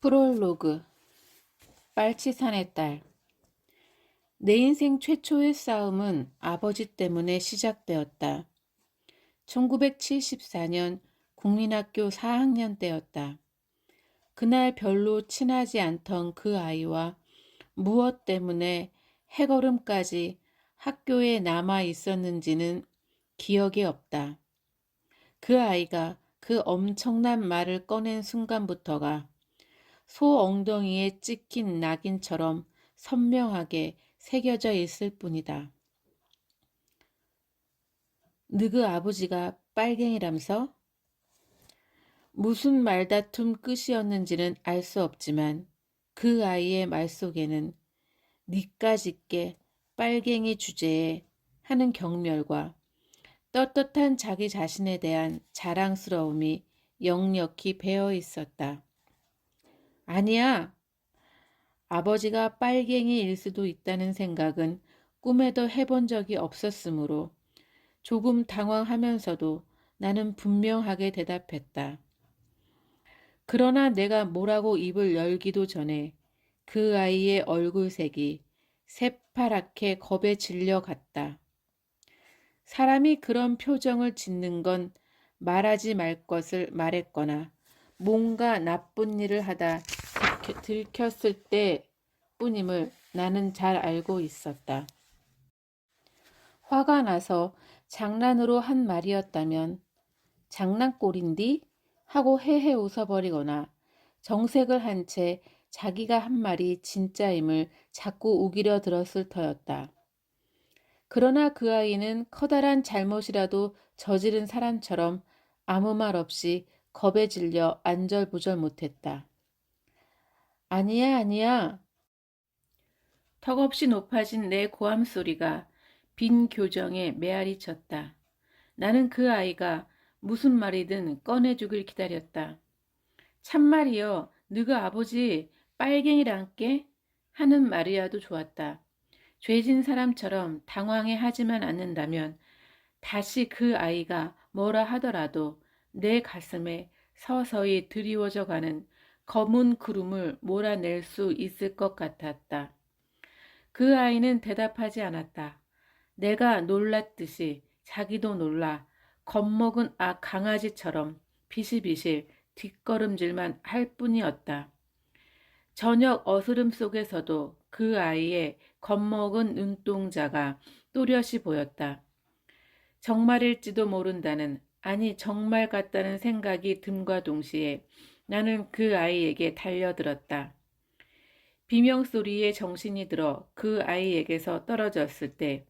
프롤로그 빨치산의 딸. 내 인생 최초의 싸움은 아버지 때문에 시작되었다. 1974년 국민학교 4학년 때였다. 그날 별로 친하지 않던 그 아이와 무엇 때문에 해걸음까지 학교에 남아 있었는지는 기억이 없다. 그 아이가 그 엄청난 말을 꺼낸 순간부터가 소 엉덩이에 찍힌 낙인처럼 선명하게 새겨져 있을 뿐이다. 너그 아버지가 빨갱이라면서? 무슨 말다툼 끝이었는지는 알 수 없지만 그 아이의 말 속에는 니까짓게 빨갱이 주제에 하는 경멸과 떳떳한 자기 자신에 대한 자랑스러움이 역력히 배어 있었다. 아니야. 아버지가 빨갱이일 수도 있다는 생각은 꿈에도 해본 적이 없었으므로 조금 당황하면서도 나는 분명하게 대답했다. 그러나 내가 뭐라고 입을 열기도 전에 그 아이의 얼굴색이 새파랗게 겁에 질려갔다. 사람이 그런 표정을 짓는 건 말하지 말 것을 말했거나 뭔가 나쁜 일을 하다 들켰을 때뿐임을 나는 잘 알고 있었다. 화가 나서 장난으로 한 말이었다면 장난꼴인디? 하고 헤헤 웃어버리거나 정색을 한 채 자기가 한 말이 진짜임을 자꾸 우기려 들었을 터였다. 그러나 그 아이는 커다란 잘못이라도 저지른 사람처럼 아무 말 없이 겁에 질려 안절부절 못했다. 아니야, 아니야. 턱없이 높아진 내 고함 소리가 빈 교정에 메아리 쳤다. 나는 그 아이가 무슨 말이든 꺼내주길 기다렸다. 참말이여, 너가 아버지 빨갱이란께? 하는 말이라도 좋았다. 죄진 사람처럼 당황해 하지만 않는다면 다시 그 아이가 뭐라 하더라도 내 가슴에 서서히 드리워져 가는 검은 구름을 몰아낼 수 있을 것 같았다. 그 아이는 대답하지 않았다. 내가 놀랐듯이 자기도 놀라 겁먹은 강아지처럼 비실비실 뒷걸음질만 할 뿐이었다. 저녁 어스름 속에서도 그 아이의 겁먹은 눈동자가 또렷이 보였다. 정말일지도 모른다는, 아니 정말 같다는 생각이 듦과 동시에 나는 그 아이에게 달려들었다. 비명소리에 정신이 들어 그 아이에게서 떨어졌을 때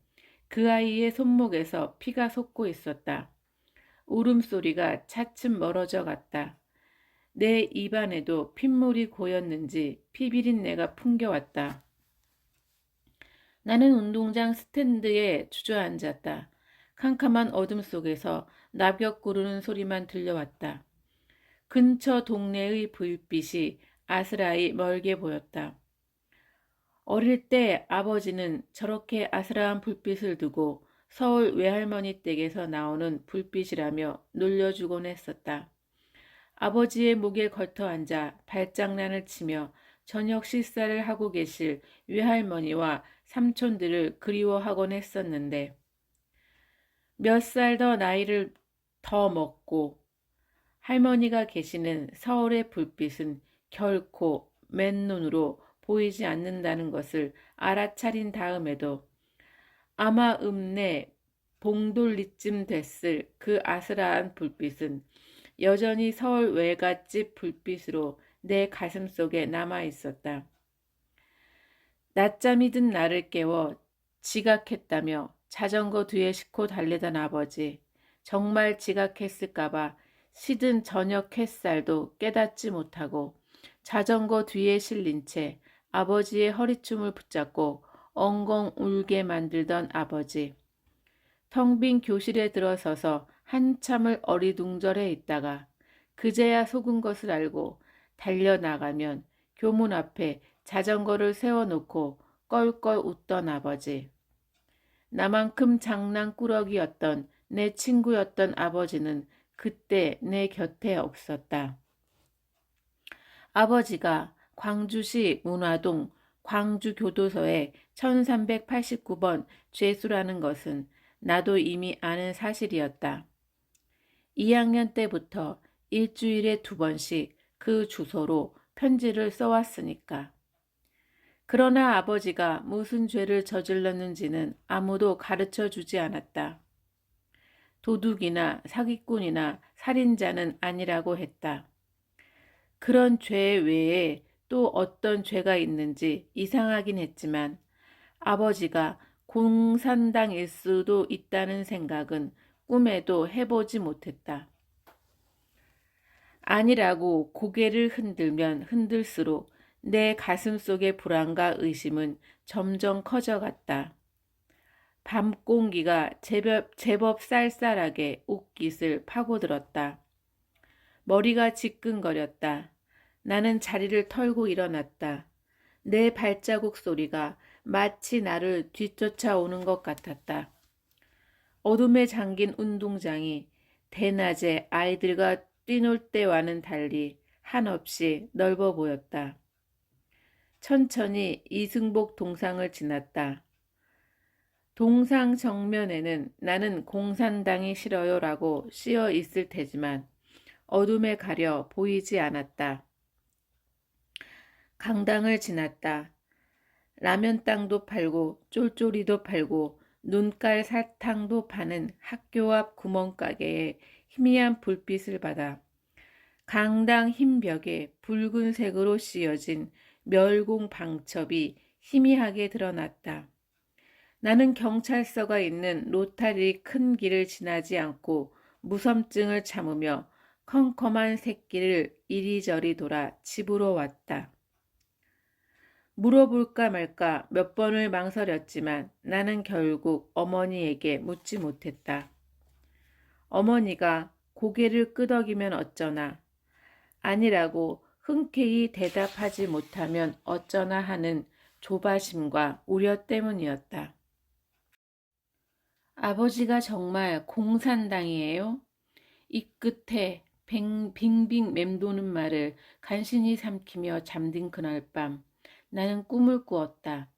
그 아이의 손목에서 피가 솟고 있었다. 울음소리가 차츰 멀어져 갔다. 내 입안에도 핏물이 고였는지 피비린내가 풍겨왔다. 나는 운동장 스탠드에 주저앉았다. 캄캄한 어둠 속에서 낙엽 구르는 소리만 들려왔다. 근처 동네의 불빛이 아스라이 멀게 보였다. 어릴 때 아버지는 저렇게 아스라한 불빛을 두고 서울 외할머니 댁에서 나오는 불빛이라며 놀려주곤 했었다. 아버지의 목에 걸터 앉아 발장난을 치며 저녁 식사를 하고 계실 외할머니와 삼촌들을 그리워하곤 했었는데 몇 살 더 나이를 더 먹고 할머니가 계시는 서울의 불빛은 결코 맨눈으로 보이지 않는다는 것을 알아차린 다음에도 아마 읍내 봉돌리쯤 됐을 그 아스라한 불빛은 여전히 서울 외갓집 불빛으로 내 가슴 속에 남아 있었다. 낮잠이 든 나를 깨워 지각했다며 자전거 뒤에 싣고 달리던 아버지. 정말 지각했을까봐 시든 저녁 햇살도 깨닫지 못하고 자전거 뒤에 실린 채 아버지의 허리춤을 붙잡고 엉엉 울게 만들던 아버지. 텅 빈 교실에 들어서서 한참을 어리둥절해 있다가 그제야 속은 것을 알고 달려나가면 교문 앞에 자전거를 세워놓고 껄껄 웃던 아버지. 나만큼 장난꾸러기였던 내 친구였던 아버지는 그때 내 곁에 없었다. 아버지가 광주시 문화동 광주교도소에 1389번 죄수라는 것은 나도 이미 아는 사실이었다. 2학년 때부터 일주일에 2번씩 그 주소로 편지를 써왔으니까. 그러나 아버지가 무슨 죄를 저질렀는지는 아무도 가르쳐 주지 않았다. 도둑이나 사기꾼이나 살인자는 아니라고 했다. 그런 죄 외에 또 어떤 죄가 있는지 이상하긴 했지만 아버지가 공산당일 수도 있다는 생각은 꿈에도 해보지 못했다. 아니라고 고개를 흔들면 흔들수록 내 가슴속의 불안과 의심은 점점 커져갔다. 밤 공기가 제법 쌀쌀하게 옷깃을 파고들었다. 머리가 지끈거렸다. 나는 자리를 털고 일어났다. 내 발자국 소리가 마치 나를 뒤쫓아오는 것 같았다. 어둠에 잠긴 운동장이 대낮에 아이들과 뛰놀 때와는 달리 한없이 넓어 보였다. 천천히 이승복 동상을 지났다. 동상 정면에는 나는 공산당이 싫어요 라고 씌어 있을 테지만 어둠에 가려 보이지 않았다. 강당을 지났다. 라면땅도 팔고 쫄쫄이도 팔고 눈깔 사탕도 파는 학교 앞 구멍가게에 희미한 불빛을 받아 강당 흰 벽에 붉은색으로 씌어진 멸공 방첩이 희미하게 드러났다. 나는 경찰서가 있는 로타리 큰 길을 지나지 않고 무섬증을 참으며 컴컴한 새길을 이리저리 돌아 집으로 왔다. 물어볼까 말까 몇 번을 망설였지만 나는 결국 어머니에게 묻지 못했다. 어머니가 고개를 끄덕이면 어쩌나, 아니라고 흔쾌히 대답하지 못하면 어쩌나 하는 조바심과 우려 때문이었다. 아버지가 정말 공산당이에요? 이 끝에 빙빙 맴도는 말을 간신히 삼키며 잠든 그날 밤 나는 꿈을 꾸었다.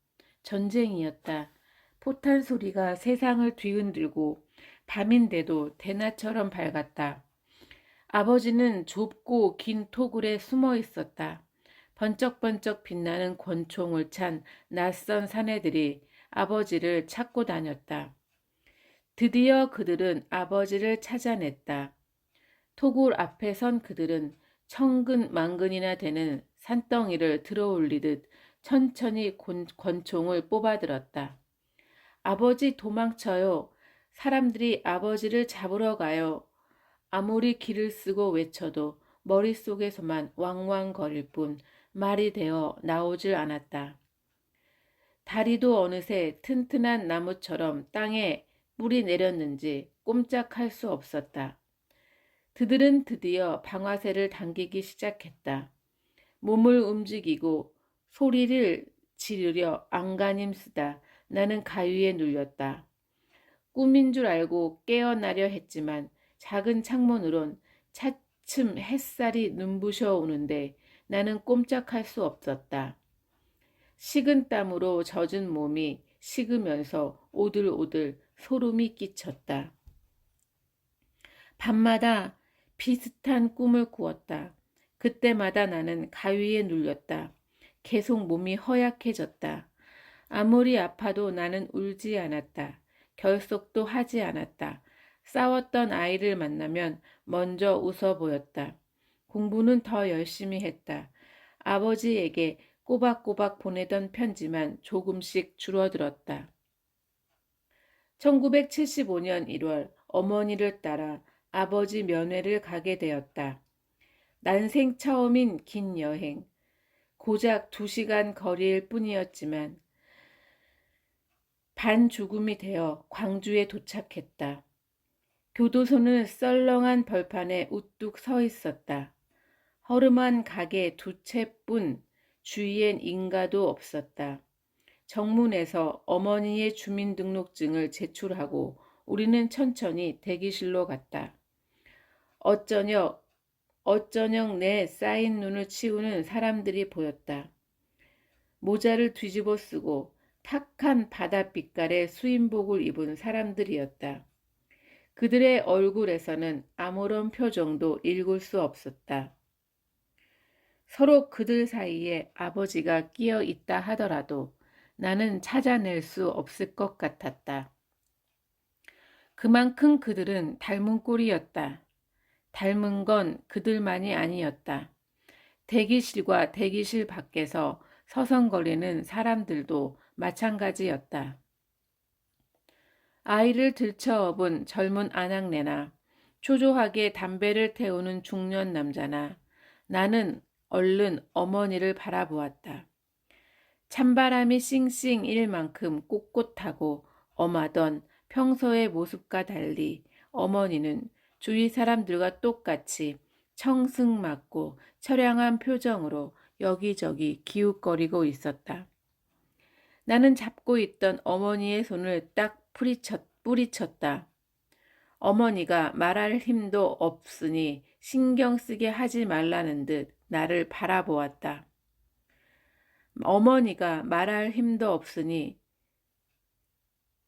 전쟁이었다. 포탄 소리가 세상을 뒤흔들고 밤인데도 대낮처럼 밝았다. 아버지는 좁고 긴 토굴에 숨어 있었다. 번쩍번쩍 빛나는 권총을 찬 낯선 사내들이 아버지를 찾고 다녔다. 드디어 그들은 아버지를 찾아냈다. 토굴 앞에 선 그들은 천근만근이나 되는 산덩이를 들어올리듯 천천히 권총을 뽑아들었다. 아버지 도망쳐요. 사람들이 아버지를 잡으러 가요. 아무리 기를 쓰고 외쳐도 머릿속에서만 왕왕거릴 뿐 말이 되어 나오질 않았다. 다리도 어느새 튼튼한 나무처럼 땅에 뿌리 내렸는지 꼼짝할 수 없었다. 그들은 드디어 방아쇠를 당기기 시작했다. 몸을 움직이고 소리를 지르려 안간힘 쓰다 나는 가위에 눌렸다. 꿈인 줄 알고 깨어나려 했지만 작은 창문으론 차츰 햇살이 눈부셔 오는데 나는 꼼짝할 수 없었다. 식은 땀으로 젖은 몸이 식으면서 오들오들 소름이 끼쳤다. 밤마다 비슷한 꿈을 꾸었다. 그때마다 나는 가위에 눌렸다. 계속 몸이 허약해졌다. 아무리 아파도 나는 울지 않았다. 결석도 하지 않았다. 싸웠던 아이를 만나면 먼저 웃어 보였다. 공부는 더 열심히 했다. 아버지에게 꼬박꼬박 보내던 편지만 조금씩 줄어들었다. 1975년 1월 어머니를 따라 아버지 면회를 가게 되었다. 난생 처음인 긴 여행. 고작 2시간 거리일 뿐이었지만 반죽음이 되어 광주에 도착했다. 교도소는 썰렁한 벌판에 우뚝 서 있었다. 허름한 가게 2채뿐 주위엔 인가도 없었다. 정문에서 어머니의 주민등록증을 제출하고 우리는 천천히 대기실로 갔다. 어쩌냐 어쩌녁 내 쌓인 눈을 치우는 사람들이 보였다. 모자를 뒤집어 쓰고 탁한 바다빛깔의 수인복을 입은 사람들이었다. 그들의 얼굴에서는 아무런 표정도 읽을 수 없었다. 서로 그들 사이에 아버지가 끼어 있다 하더라도 나는 찾아낼 수 없을 것 같았다. 그만큼 그들은 닮은 꼴이었다. 닮은 건 그들만이 아니었다. 대기실과 대기실 밖에서 서성거리는 사람들도 마찬가지였다. 아이를 들쳐업은 젊은 아낙네나 초조하게 담배를 태우는 중년 남자나 나는 얼른 어머니를 바라보았다. 찬바람이 싱싱 일 만큼 꼿꼿하고 엄하던 평소의 모습과 달리 어머니는 주위 사람들과 똑같이 청승맞고 처량한 표정으로 여기저기 기웃거리고 있었다. 나는 잡고 있던 어머니의 손을 딱 뿌리쳤다. 어머니가 말할 힘도 없으니 신경 쓰게 하지 말라는 듯 나를 바라보았다. 어머니가 말할 힘도 없으니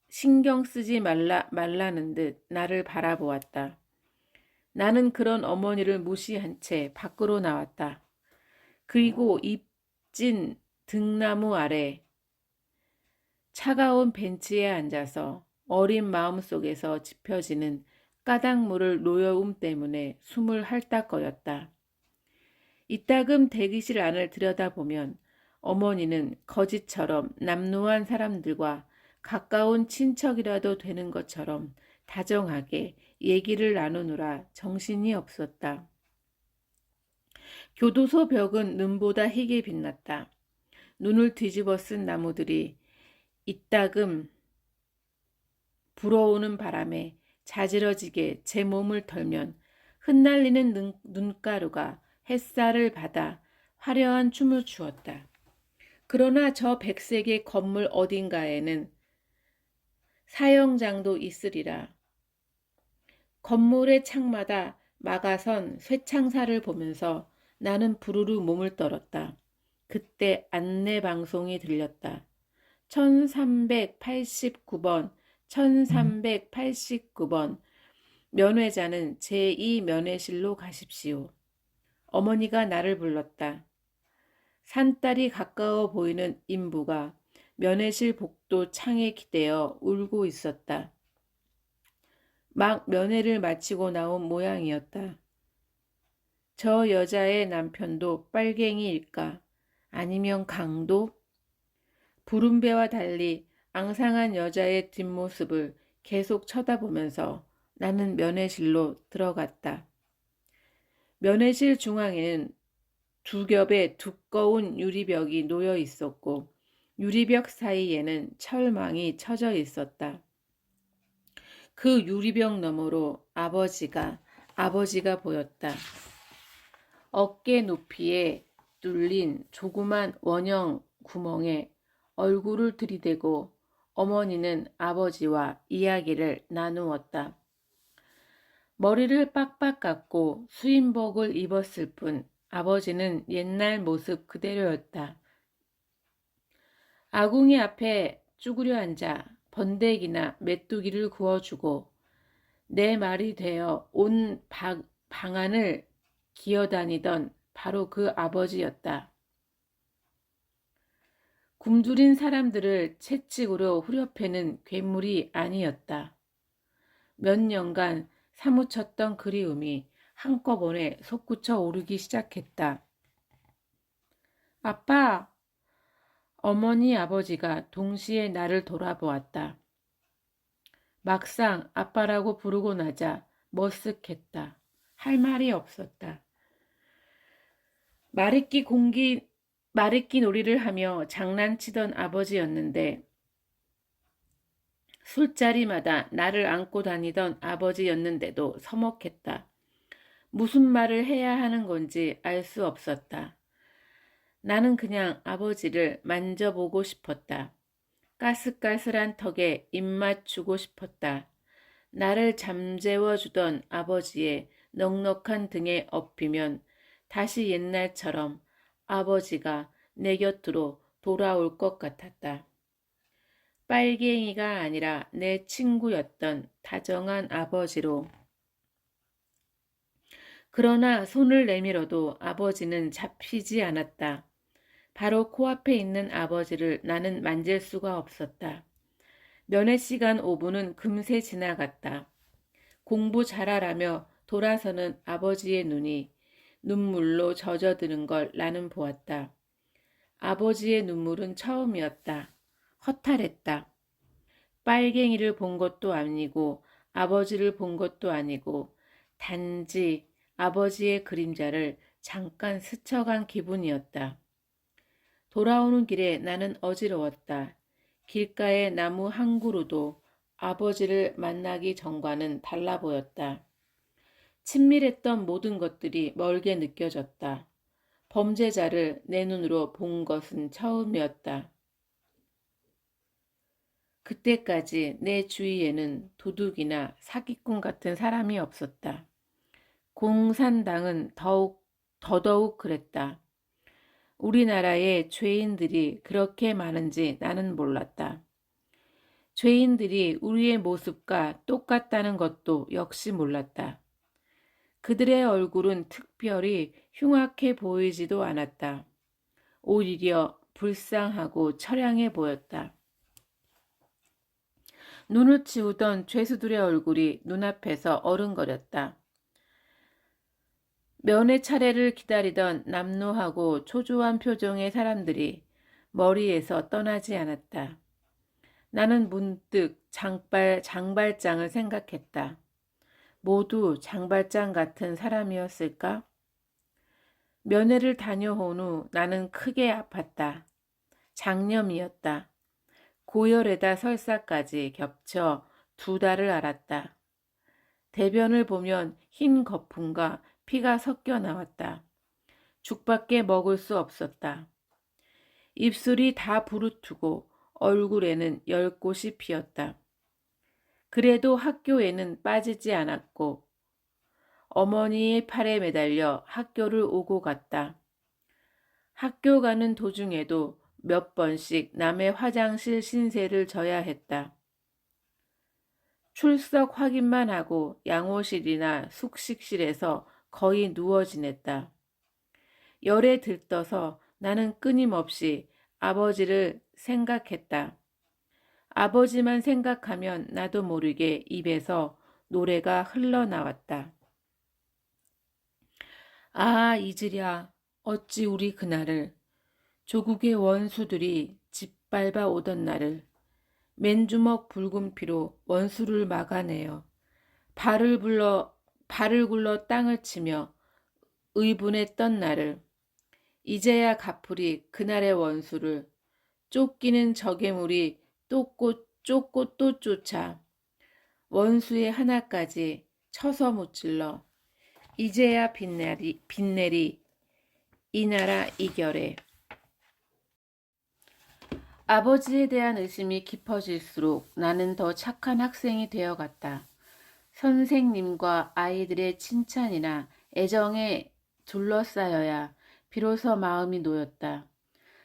신경 쓰지 말라는 듯 나를 바라보았다. 나는 그런 어머니를 무시한 채 밖으로 나왔다. 그리고 잎진 등나무 아래 차가운 벤치에 앉아서 어린 마음속에서 짚혀지는 까닭물을 노여움 때문에 숨을 헐떡거렸다. 이따금 대기실 안을 들여다보면 어머니는 거지처럼 남루한 사람들과 가까운 친척이라도 되는 것처럼 다정하게 얘기를 나누느라 정신이 없었다. 교도소 벽은 눈보다 희게 빛났다. 눈을 뒤집어 쓴 나무들이 이따금 불어오는 바람에 자지러지게 제 몸을 털면 흩날리는 눈가루가 햇살을 받아 화려한 춤을 추었다. 그러나 저 백색의 건물 어딘가에는 사형장도 있으리라. 건물의 창마다 막아선 쇠창살을 보면서 나는 부르르 몸을 떨었다. 그때 안내방송이 들렸다. 1389번, 1389번. 면회자는 제2 면회실로 가십시오. 어머니가 나를 불렀다. 산딸이 가까워 보이는 인부가 면회실 복도 창에 기대어 울고 있었다. 막 면회를 마치고 나온 모양이었다. 저 여자의 남편도 빨갱이일까? 아니면 강도? 부름배와 달리 앙상한 여자의 뒷모습을 계속 쳐다보면서 나는 면회실로 들어갔다. 면회실 중앙에는 두 겹의 두꺼운 유리벽이 놓여 있었고 유리벽 사이에는 철망이 쳐져 있었다. 그 유리벽 너머로 아버지가 보였다. 어깨 높이에 뚫린 조그만 원형 구멍에 얼굴을 들이대고 어머니는 아버지와 이야기를 나누었다. 머리를 빡빡 깎고 수인복을 입었을 뿐 아버지는 옛날 모습 그대로였다. 아궁이 앞에 쭈그려 앉아 번데기나 메뚜기를 구워주고 내 말이 되어 온 방안을 기어다니던 바로 그 아버지였다. 굶주린 사람들을 채찍으로 후려패는 괴물이 아니었다. 몇 년간 사무쳤던 그리움이 한꺼번에 솟구쳐 오르기 시작했다. 아빠! 어머니 아버지가 동시에 나를 돌아보았다. 막상 아빠라고 부르고 나자 머쓱했다. 할 말이 없었다. 말잇기 놀이를 하며 장난치던 아버지였는데 술자리마다 나를 안고 다니던 아버지였는데도 서먹했다. 무슨 말을 해야 하는 건지 알 수 없었다. 나는 그냥 아버지를 만져보고 싶었다. 까슬까슬한 턱에 입 맞추고 싶었다. 나를 잠재워주던 아버지의 넉넉한 등에 엎이면 다시 옛날처럼 아버지가 내 곁으로 돌아올 것 같았다. 빨갱이가 아니라 내 친구였던 다정한 아버지로. 그러나 손을 내밀어도 아버지는 잡히지 않았다. 바로 코앞에 있는 아버지를 나는 만질 수가 없었다. 면회 시간 5분은 금세 지나갔다. 공부 잘하라며 돌아서는 아버지의 눈이 눈물로 젖어드는 걸 나는 보았다. 아버지의 눈물은 처음이었다. 허탈했다. 빨갱이를 본 것도 아니고 아버지를 본 것도 아니고 단지 아버지의 그림자를 잠깐 스쳐간 기분이었다. 돌아오는 길에 나는 어지러웠다. 길가의 나무 한 그루도 아버지를 만나기 전과는 달라 보였다. 친밀했던 모든 것들이 멀게 느껴졌다. 범죄자를 내 눈으로 본 것은 처음이었다. 그때까지 내 주위에는 도둑이나 사기꾼 같은 사람이 없었다. 공산당은 더더욱 그랬다. 우리나라에 죄인들이 그렇게 많은지 나는 몰랐다. 죄인들이 우리의 모습과 똑같다는 것도 역시 몰랐다. 그들의 얼굴은 특별히 흉악해 보이지도 않았다. 오히려 불쌍하고 처량해 보였다. 눈을 치우던 죄수들의 얼굴이 눈앞에서 어른거렸다. 면회 차례를 기다리던 남노하고 초조한 표정의 사람들이 머리에서 떠나지 않았다. 나는 문득 장발장을 생각했다. 모두 장발장 같은 사람이었을까? 면회를 다녀온 후 나는 크게 아팠다. 장염이었다. 고열에다 설사까지 겹쳐 2달을 앓았다. 대변을 보면 흰 거품과 피가 섞여 나왔다. 죽밖에 먹을 수 없었다. 입술이 다 부르트고 얼굴에는 10곳이 피었다. 그래도 학교에는 빠지지 않았고 어머니의 팔에 매달려 학교를 오고 갔다. 학교 가는 도중에도 몇 번씩 남의 화장실 신세를 져야 했다. 출석 확인만 하고 양호실이나 숙식실에서 거의 누워 지냈다. 열에 들떠서 나는 끊임없이 아버지를 생각했다. 아버지만 생각하면 나도 모르게 입에서 노래가 흘러나왔다. 아, 잊으랴. 어찌 우리 그날을, 조국의 원수들이 짓밟아 오던 날을, 맨주먹 붉은 피로 원수를 막아내어 발을 굴러 땅을 치며 의분했던 날을, 이제야 가풀이 그날의 원수를, 쫓기는 적의물이 쫓고 또 쫓아 원수의 하나까지 쳐서 무찔러 이제야 빛내리 이 나라 이결에. 아버지에 대한 의심이 깊어질수록 나는 더 착한 학생이 되어갔다. 선생님과 아이들의 칭찬이나 애정에 둘러싸여야 비로소 마음이 놓였다.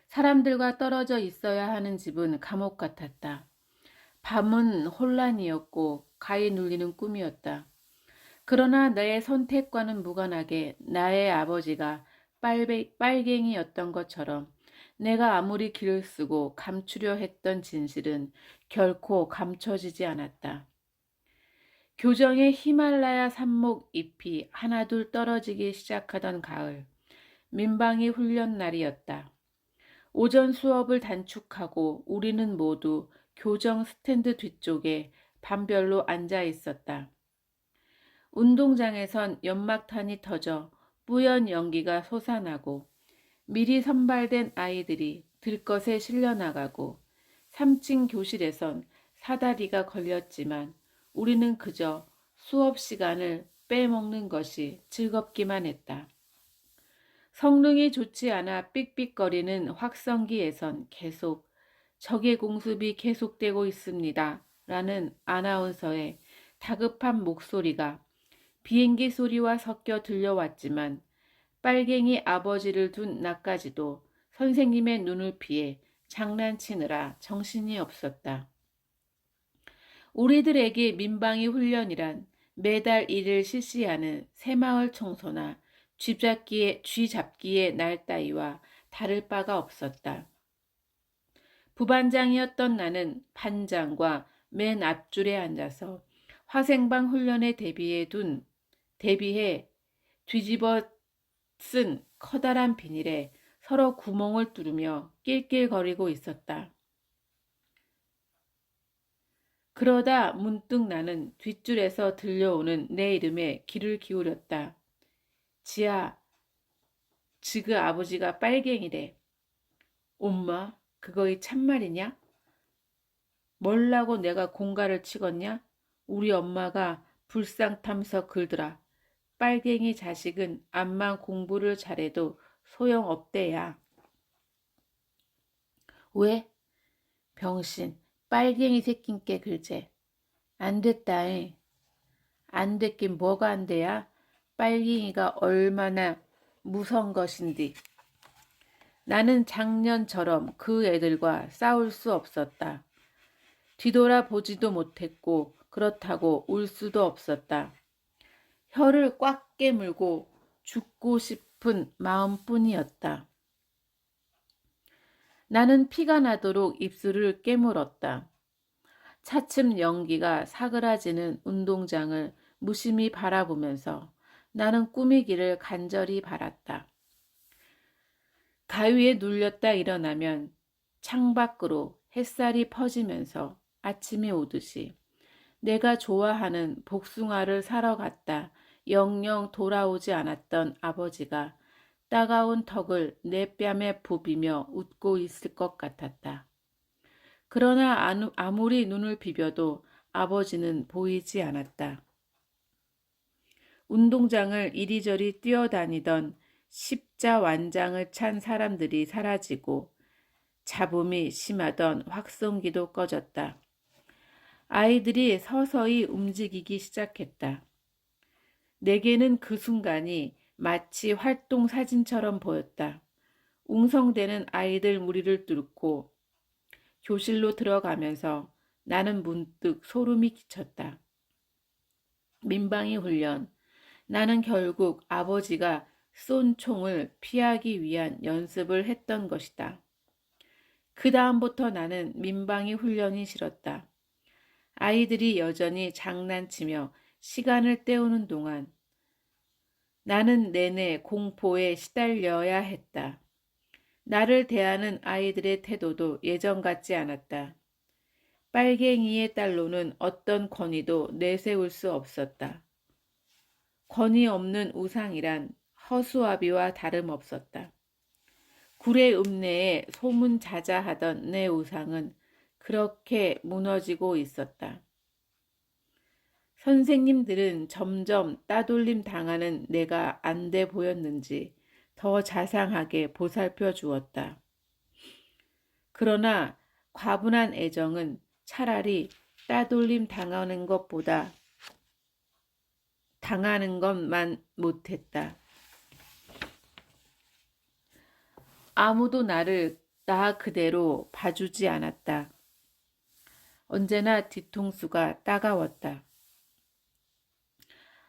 사람들과 떨어져 있어야 하는 집은 감옥 같았다. 밤은 혼란이었고 가히 눌리는 꿈이었다. 그러나 내 선택과는 무관하게 나의 아버지가 빨갱이였던 것처럼 내가 아무리 길을 쓰고 감추려 했던 진실은 결코 감춰지지 않았다. 교정의 히말라야 산목 잎이 하나둘 떨어지기 시작하던 가을, 민방위 훈련 날이었다. 오전 수업을 단축하고 우리는 모두 교정 스탠드 뒤쪽에 반별로 앉아 있었다. 운동장에선 연막탄이 터져 뿌연 연기가 솟아나고 미리 선발된 아이들이 들것에 실려나가고 3층 교실에선 사다리가 걸렸지만 우리는 그저 수업 시간을 빼먹는 것이 즐겁기만 했다. 성능이 좋지 않아 삑삑거리는 확성기에선 계속 적의 공습이 계속되고 있습니다. 라는 아나운서의 다급한 목소리가 비행기 소리와 섞여 들려왔지만 빨갱이 아버지를 둔 나까지도 선생님의 눈을 피해 장난치느라 정신이 없었다. 우리들에게 민방위 훈련이란 매달 1일 실시하는 새마을 청소나 쥐잡기의 날 따위와 다를 바가 없었다. 부반장이었던 나는 반장과 맨 앞줄에 앉아서 화생방 훈련에 대비해 뒤집어 쓴 커다란 비닐에 서로 구멍을 뚫으며 낄낄거리고 있었다. 그러다 문득 나는 뒷줄에서 들려오는 내 이름에 귀를 기울였다. 지아, 지그 아버지가 빨갱이래. 엄마, 그거이 참말이냐? 뭘라고 내가 공갈을 치겄냐? 우리 엄마가 불상탐서 글더라. 빨갱이 자식은 암만 공부를 잘해도 소용없대야. 왜? 병신, 빨갱이 새낀께 글제. 안 됐다잉. 안 됐긴 뭐가 안 돼야? 빨갱이가 얼마나 무서운 것인디. 나는 작년처럼 그 애들과 싸울 수 없었다. 뒤돌아보지도 못했고 그렇다고 울 수도 없었다. 혀를 꽉 깨물고 죽고 싶은 마음뿐이었다. 나는 피가 나도록 입술을 깨물었다. 차츰 연기가 사그라지는 운동장을 무심히 바라보면서 나는 꾸미기를 간절히 바랐다. 가위에 눌렸다 일어나면 창밖으로 햇살이 퍼지면서 아침이 오듯이 내가 좋아하는 복숭아를 사러 갔다 영영 돌아오지 않았던 아버지가 따가운 턱을 내 뺨에 부비며 웃고 있을 것 같았다. 그러나 아무리 눈을 비벼도 아버지는 보이지 않았다. 운동장을 이리저리 뛰어다니던 십자완장을 찬 사람들이 사라지고 잡음이 심하던 확성기도 꺼졌다. 아이들이 서서히 움직이기 시작했다. 내게는 그 순간이 마치 활동사진처럼 보였다. 웅성대는 아이들 무리를 뚫고 교실로 들어가면서 나는 문득 소름이 끼쳤다. 민방위 훈련. 나는 결국 아버지가 쏜 총을 피하기 위한 연습을 했던 것이다. 그 다음부터 나는 민방위 훈련이 싫었다. 아이들이 여전히 장난치며 시간을 때우는 동안 나는 내내 공포에 시달려야 했다. 나를 대하는 아이들의 태도도 예전 같지 않았다. 빨갱이의 딸로는 어떤 권위도 내세울 수 없었다. 권위 없는 우상이란 허수아비와 다름없었다. 구례 읍내에 소문자자하던 내 우상은 그렇게 무너지고 있었다. 선생님들은 점점 따돌림 당하는 내가 안 돼 보였는지 더 자상하게 보살펴 주었다. 그러나 과분한 애정은 차라리 따돌림 당하는 것만 못했다. 아무도 나를 나 그대로 봐주지 않았다. 언제나 뒤통수가 따가웠다.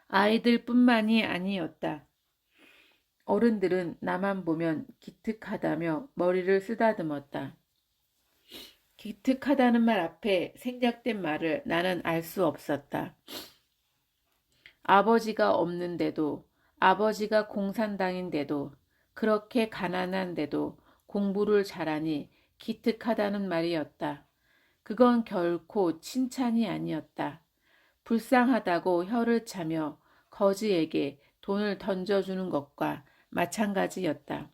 아이들뿐만이 아니었다. 어른들은 나만 보면 기특하다며 머리를 쓰다듬었다. 기특하다는 말 앞에 생략된 말을 나는 알 수 없었다. 아버지가 없는데도, 아버지가 공산당인데도, 그렇게 가난한데도 공부를 잘하니 기특하다는 말이었다. 그건 결코 칭찬이 아니었다. 불쌍하다고 혀를 차며 거지에게 돈을 던져주는 것과 마찬가지였다.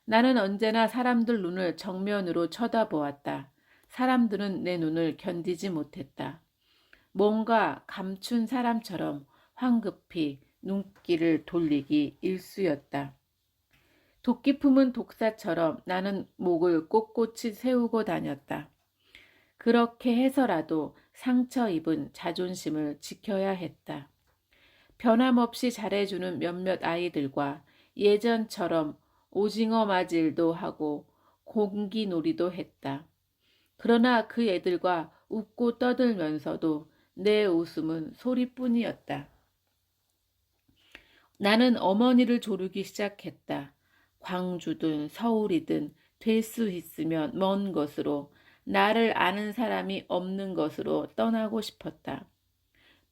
나는 언제나 사람들 눈을 정면으로 쳐다보았다. 사람들은 내 눈을 견디지 못했다. 뭔가 감춘 사람처럼 황급히 눈길을 돌리기 일쑤였다. 도끼 품은 독사처럼 나는 목을 꼿꼿이 세우고 다녔다. 그렇게 해서라도 상처 입은 자존심을 지켜야 했다. 변함없이 잘해주는 몇몇 아이들과 예전처럼 오징어 맞이도 하고 공기놀이도 했다. 그러나 그 애들과 웃고 떠들면서도 내 웃음은 소리뿐이었다. 나는 어머니를 조르기 시작했다. 광주든 서울이든 될 수 있으면 먼 곳으로, 나를 아는 사람이 없는 곳으로 떠나고 싶었다.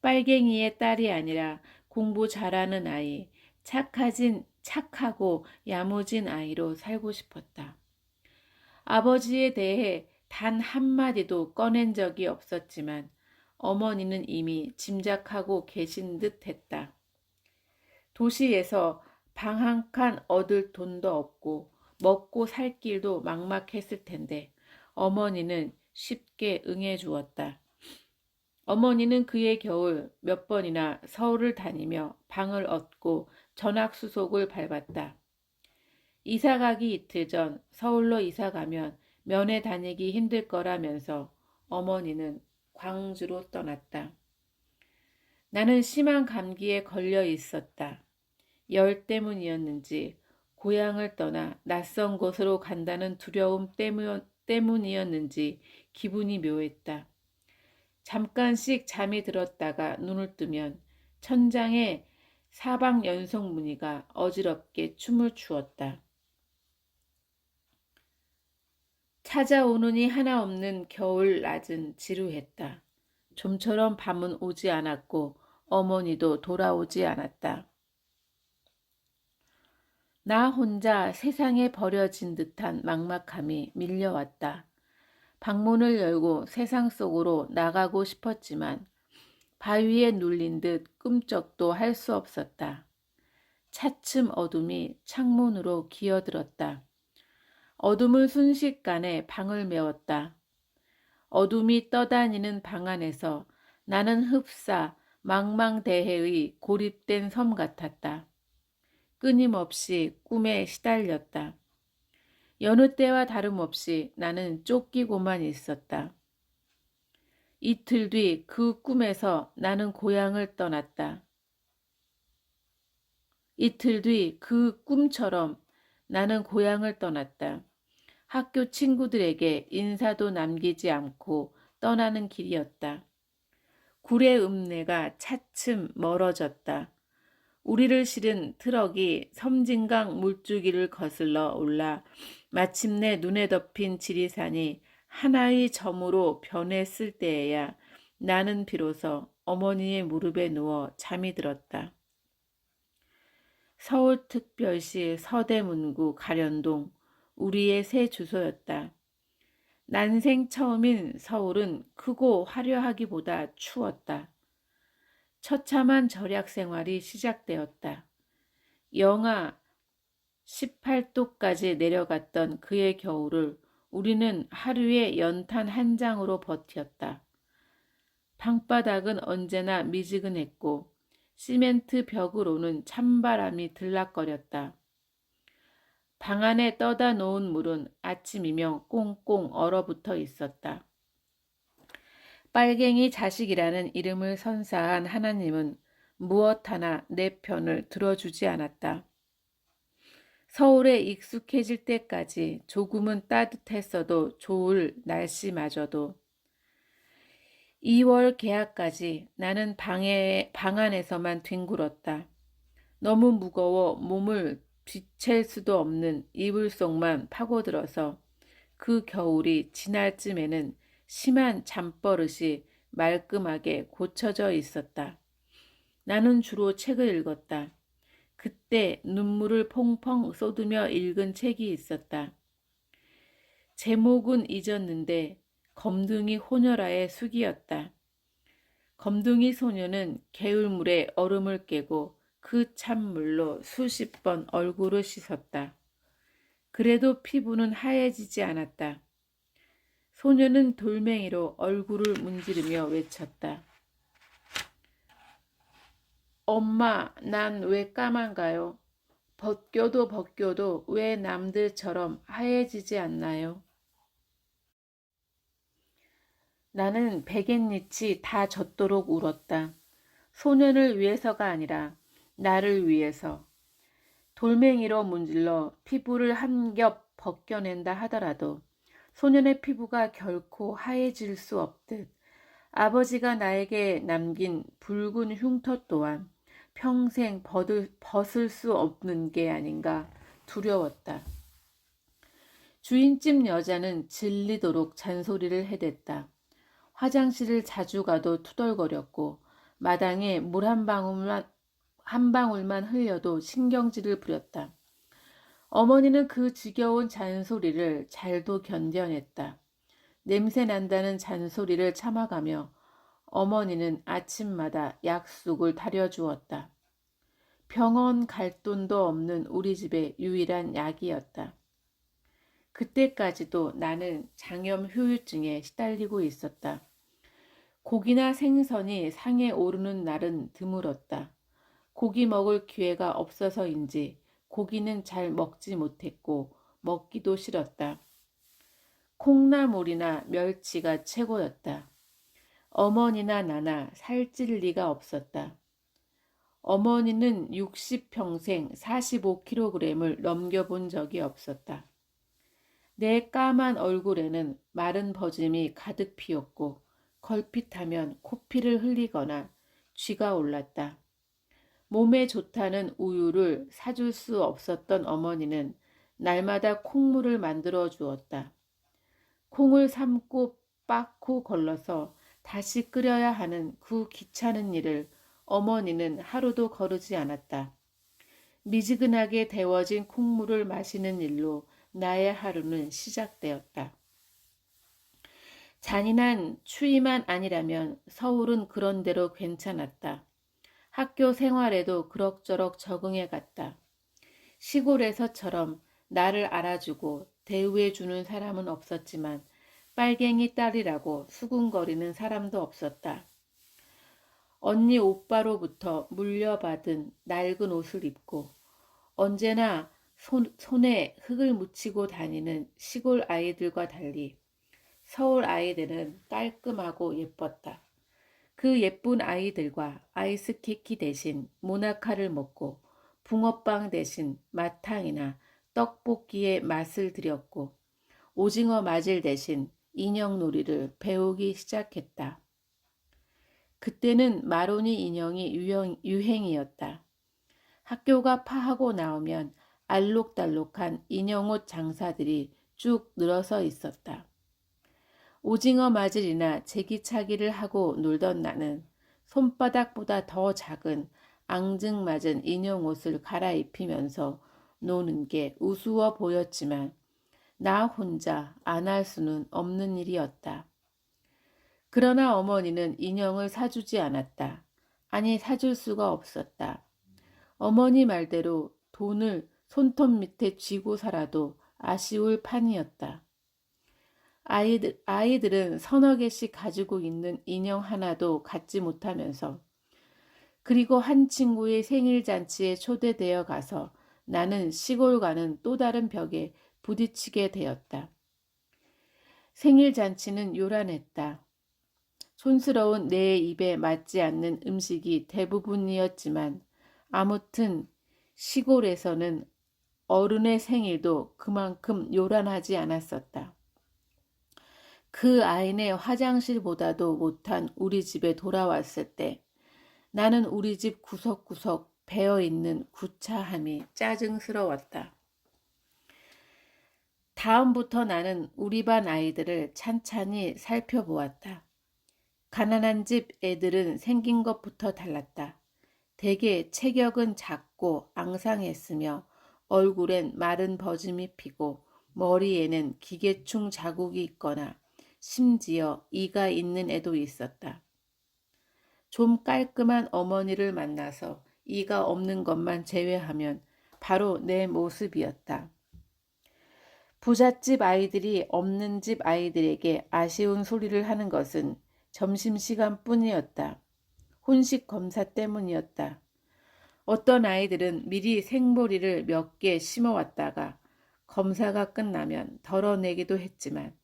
빨갱이의 딸이 아니라 공부 잘하는 아이, 착하고 야무진 아이로 살고 싶었다. 아버지에 대해 단 한마디도 꺼낸 적이 없었지만 어머니는 이미 짐작하고 계신 듯 했다. 도시에서 방 한 칸 얻을 돈도 없고 먹고 살 길도 막막했을 텐데 어머니는 쉽게 응해 주었다. 어머니는 그해 겨울 몇 번이나 서울을 다니며 방을 얻고 전학수속을 밟았다. 이사가기 이틀 전 서울로 이사가면 면회 다니기 힘들 거라면서 어머니는 광주로 떠났다. 나는 심한 감기에 걸려 있었다. 열 때문이었는지 고향을 떠나 낯선 곳으로 간다는 두려움 때문이었는지 기분이 묘했다. 잠깐씩 잠이 들었다가 눈을 뜨면 천장에 사방 연속 무늬가 어지럽게 춤을 추었다. 찾아오느니 하나 없는 겨울 낮은 지루했다. 좀처럼 밤은 오지 않았고 어머니도 돌아오지 않았다. 나 혼자 세상에 버려진 듯한 막막함이 밀려왔다. 방문을 열고 세상 속으로 나가고 싶었지만 바위에 눌린 듯 꿈쩍도 할 수 없었다. 차츰 어둠이 창문으로 기어들었다. 어둠은 순식간에 방을 메웠다. 어둠이 떠다니는 방 안에서 나는 흡사 망망대해의 고립된 섬 같았다. 끊임없이 꿈에 시달렸다. 여느 때와 다름없이 나는 쫓기고만 있었다. 이틀 뒤 그 꿈에서 나는 고향을 떠났다. 이틀 뒤 그 꿈처럼 나는 고향을 떠났다. 학교 친구들에게 인사도 남기지 않고 떠나는 길이었다. 구례 읍내가 차츰 멀어졌다. 우리를 실은 트럭이 섬진강 물줄기를 거슬러 올라 마침내 눈에 덮인 지리산이 하나의 점으로 변했을 때에야 나는 비로소 어머니의 무릎에 누워 잠이 들었다. 서울특별시 서대문구 가련동, 우리의 새 주소였다. 난생 처음인 서울은 크고 화려하기보다 추웠다. 처참한 절약 생활이 시작되었다. 영하 18도까지 내려갔던 그의 겨울을 우리는 하루에 연탄 한 장으로 버텼다. 방바닥은 언제나 미지근했고 시멘트 벽으로는 찬바람이 들락거렸다. 방 안에 떠다 놓은 물은 아침이면 꽁꽁 얼어붙어 있었다. 빨갱이 자식이라는 이름을 선사한 하나님은 무엇 하나 내 편을 들어주지 않았다. 서울에 익숙해질 때까지 조금은 따뜻했어도 좋을 날씨마저도 2월 개학까지 나는 방 안에서만 뒹굴었다. 너무 무거워 몸을 비챌 수도 없는 이불 속만 파고들어서 그 겨울이 지날 쯤에는 심한 잠버릇이 말끔하게 고쳐져 있었다. 나는 주로 책을 읽었다. 그때 눈물을 펑펑 쏟으며 읽은 책이 있었다. 제목은 잊었는데 검둥이 호녀라의 숙이었다. 검둥이 소녀는 개울물에 얼음을 깨고 그 찬물로 수십 번 얼굴을 씻었다. 그래도 피부는 하얘지지 않았다. 소녀는 돌멩이로 얼굴을 문지르며 외쳤다. 엄마, 난 왜 까만가요? 벗겨도 왜 남들처럼 하얘지지 않나요? 나는 백엔잎이 다 젖도록 울었다. 소년을 위해서가 아니라 나를 위해서. 돌멩이로 문질러 피부를 한 겹 벗겨낸다 하더라도 소년의 피부가 결코 하얘질 수 없듯 아버지가 나에게 남긴 붉은 흉터 또한 평생 벗을 수 없는 게 아닌가 두려웠다. 주인집 여자는 질리도록 잔소리를 해댔다. 화장실을 자주 가도 투덜거렸고 마당에 물 한 방울만 흘려도 신경질을 부렸다. 어머니는 그 지겨운 잔소리를 잘도 견뎌냈다. 냄새 난다는 잔소리를 참아가며 어머니는 아침마다 약속을 다려주었다. 병원 갈 돈도 없는 우리 집의 유일한 약이었다. 그때까지도 나는 장염 후유증에 시달리고 있었다. 고기나 생선이 상에 오르는 날은 드물었다. 고기 먹을 기회가 없어서인지 고기는 잘 먹지 못했고 먹기도 싫었다. 콩나물이나 멸치가 최고였다. 어머니나 나나 살찔 리가 없었다. 어머니는 60평생 45kg을 넘겨본 적이 없었다. 내 까만 얼굴에는 마른 버짐이 가득 피었고 걸핏하면 코피를 흘리거나 쥐가 올랐다. 몸에 좋다는 우유를 사줄 수 없었던 어머니는 날마다 콩물을 만들어 주었다. 콩을 삶고 빻고 걸러서 다시 끓여야 하는 그 귀찮은 일을 어머니는 하루도 거르지 않았다. 미지근하게 데워진 콩물을 마시는 일로 나의 하루는 시작되었다. 잔인한 추위만 아니라면 서울은 그런대로 괜찮았다. 학교 생활에도 그럭저럭 적응해 갔다. 시골에서처럼 나를 알아주고 대우해주는 사람은 없었지만 빨갱이 딸이라고 수군거리는 사람도 없었다. 언니 오빠로부터 물려받은 낡은 옷을 입고 언제나 손에 흙을 묻히고 다니는 시골 아이들과 달리 서울 아이들은 깔끔하고 예뻤다. 그 예쁜 아이들과 아이스케이크 대신 모나카를 먹고 붕어빵 대신 마탕이나 떡볶이의 맛을 들였고 오징어 맞을 대신 인형놀이를 배우기 시작했다. 그때는 마로니 인형이 유행이었다. 학교가 파하고 나오면 알록달록한 인형옷 장사들이 쭉 늘어서 있었다. 오징어 맞으리나 제기차기를 하고 놀던 나는 손바닥보다 더 작은 앙증맞은 인형옷을 갈아입히면서 노는 게 우스워 보였지만 나 혼자 안 할 수는 없는 일이었다. 그러나 어머니는 인형을 사주지 않았다. 아니 사줄 수가 없었다. 어머니 말대로 돈을 손톱 밑에 쥐고 살아도 아쉬울 판이었다. 아이들은 서너 개씩 가지고 있는 인형 하나도 갖지 못하면서 그리고 한 친구의 생일 잔치에 초대되어 가서 나는 시골 가는 또 다른 벽에 부딪히게 되었다. 생일 잔치는 요란했다. 촌스러운 내 입에 맞지 않는 음식이 대부분이었지만 아무튼 시골에서는 어른의 생일도 그만큼 요란하지 않았었다. 그 아이네 화장실보다도 못한 우리 집에 돌아왔을 때 나는 우리 집 구석구석 배어있는 구차함이 짜증스러웠다. 다음부터 나는 우리 반 아이들을 찬찬히 살펴보았다. 가난한 집 애들은 생긴 것부터 달랐다. 대개 체격은 작고 앙상했으며 얼굴엔 마른 버짐이 피고 머리에는 기계충 자국이 있거나 심지어 이가 있는 애도 있었다. 좀 깔끔한 어머니를 만나서 이가 없는 것만 제외하면 바로 내 모습이었다. 부잣집 아이들이 없는 집 아이들에게 아쉬운 소리를 하는 것은 점심시간뿐이었다. 혼식 검사 때문이었다. 어떤 아이들은 미리 생보리를 몇 개 심어왔다가 검사가 끝나면 덜어내기도 했지만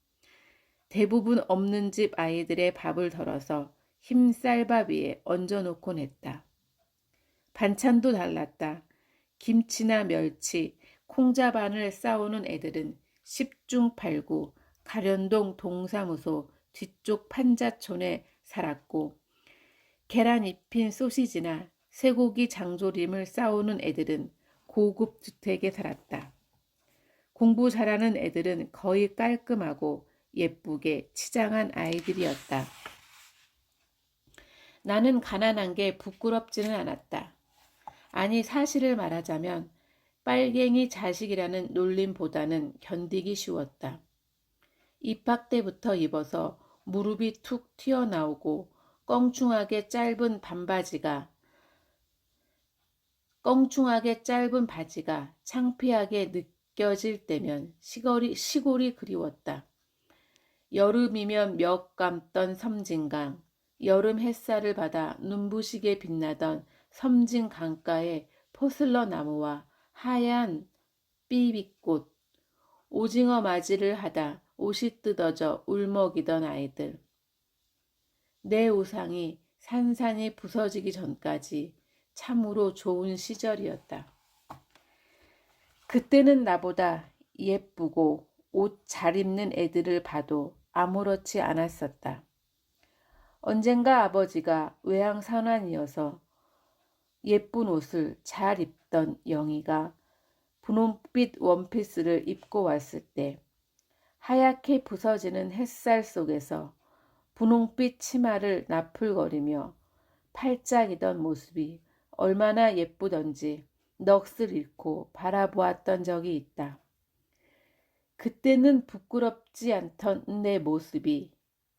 대부분 없는 집 아이들의 밥을 덜어서 흰 쌀밥 위에 얹어놓곤 했다. 반찬도 달랐다. 김치나 멸치, 콩자반을 싸우는 애들은 10중 8구 가련동 동사무소 뒤쪽 판자촌에 살았고, 계란 입힌 소시지나 쇠고기 장조림을 싸우는 애들은 고급 주택에 살았다. 공부 잘하는 애들은 거의 깔끔하고 예쁘게 치장한 아이들이었다. 나는 가난한 게 부끄럽지는 않았다. 아니, 사실을 말하자면 빨갱이 자식이라는 놀림보다는 견디기 쉬웠다. 입학 때부터 입어서 무릎이 툭 튀어나오고 껑충하게 짧은 바지가 창피하게 느껴질 때면 시골이 그리웠다. 여름이면 멱 감던 섬진강, 여름 햇살을 받아 눈부시게 빛나던 섬진 강가의 포슬러 나무와 하얀 삐비꽃, 오징어 맞이를 하다 옷이 뜯어져 울먹이던 아이들. 내 우상이 산산이 부서지기 전까지 참으로 좋은 시절이었다. 그때는 나보다 예쁘고 옷 잘 입는 애들을 봐도 아무렇지 않았었다. 언젠가 아버지가 외양산환이어서 예쁜 옷을 잘 입던 영희가 분홍빛 원피스를 입고 왔을 때 하얗게 부서지는 햇살 속에서 분홍빛 치마를 나풀거리며 팔짝이던 모습이 얼마나 예쁘던지 넋을 잃고 바라보았던 적이 있다. 그때는 부끄럽지 않던 내 모습이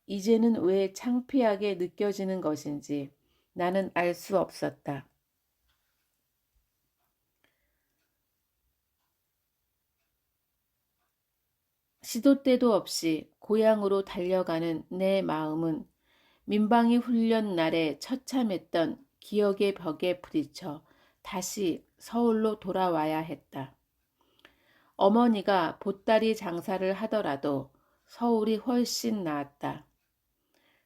이제는 왜 창피하게 느껴지는 것인지 나는 알 수 없었다. 시도 때도 없이 고향으로 달려가는 내 마음은 민방위 훈련 날에 처참했던 기억의 벽에 부딪혀 다시 서울로 돌아와야 했다. 어머니가 보따리 장사를 하더라도 서울이 훨씬 나았다.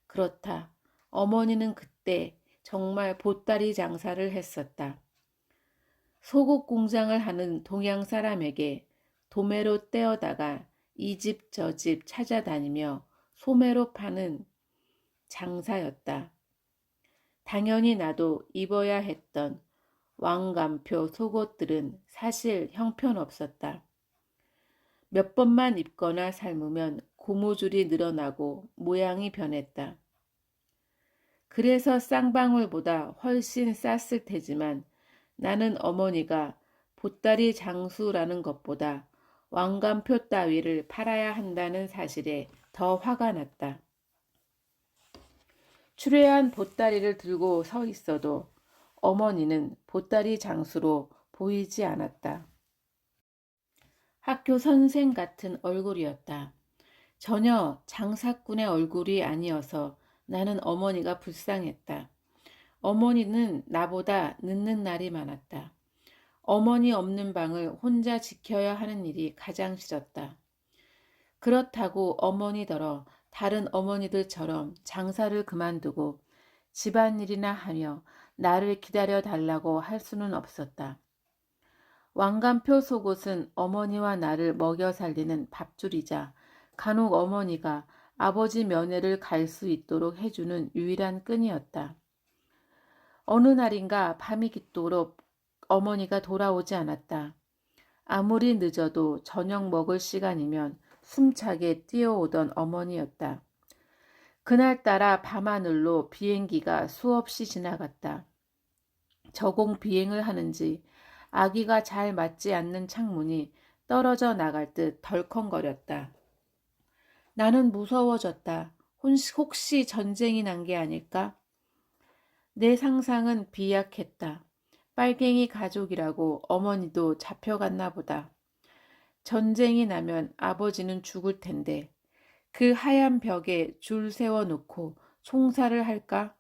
그렇다. 어머니는 그때 정말 보따리 장사를 했었다. 속옷 공장을 하는 동양 사람에게 도매로 떼어다가 이 집 저 집 찾아다니며 소매로 파는 장사였다. 당연히 나도 입어야 했던 왕관표 속옷들은 사실 형편없었다. 몇 번만 입거나 삶으면 고무줄이 늘어나고 모양이 변했다. 그래서 쌍방울보다 훨씬 쌌을 테지만 나는 어머니가 보따리 장수라는 것보다 왕관표 따위를 팔아야 한다는 사실에 더 화가 났다. 추레한 보따리를 들고 서 있어도 어머니는 보따리 장수로 보이지 않았다. 학교 선생 같은 얼굴이었다. 전혀 장사꾼의 얼굴이 아니어서 나는 어머니가 불쌍했다. 어머니는 나보다 늦는 날이 많았다. 어머니 없는 방을 혼자 지켜야 하는 일이 가장 싫었다. 그렇다고 어머니더러 다른 어머니들처럼 장사를 그만두고 집안일이나 하며 나를 기다려 달라고 할 수는 없었다. 왕관표 속옷은 어머니와 나를 먹여 살리는 밥줄이자 간혹 어머니가 아버지 면회를 갈 수 있도록 해주는 유일한 끈이었다. 어느 날인가 밤이 깊도록 어머니가 돌아오지 않았다. 아무리 늦어도 저녁 먹을 시간이면 숨차게 뛰어오던 어머니였다. 그날따라 밤하늘로 비행기가 수없이 지나갔다. 저공 비행을 하는지 아기가 잘 맞지 않는 창문이 떨어져 나갈 듯 덜컹거렸다. 나는 무서워졌다. 혹시 전쟁이 난 게 아닐까? 내 상상은 비약했다. 빨갱이 가족이라고 어머니도 잡혀갔나 보다. 전쟁이 나면 아버지는 죽을 텐데 그 하얀 벽에 줄 세워놓고 총살을 할까?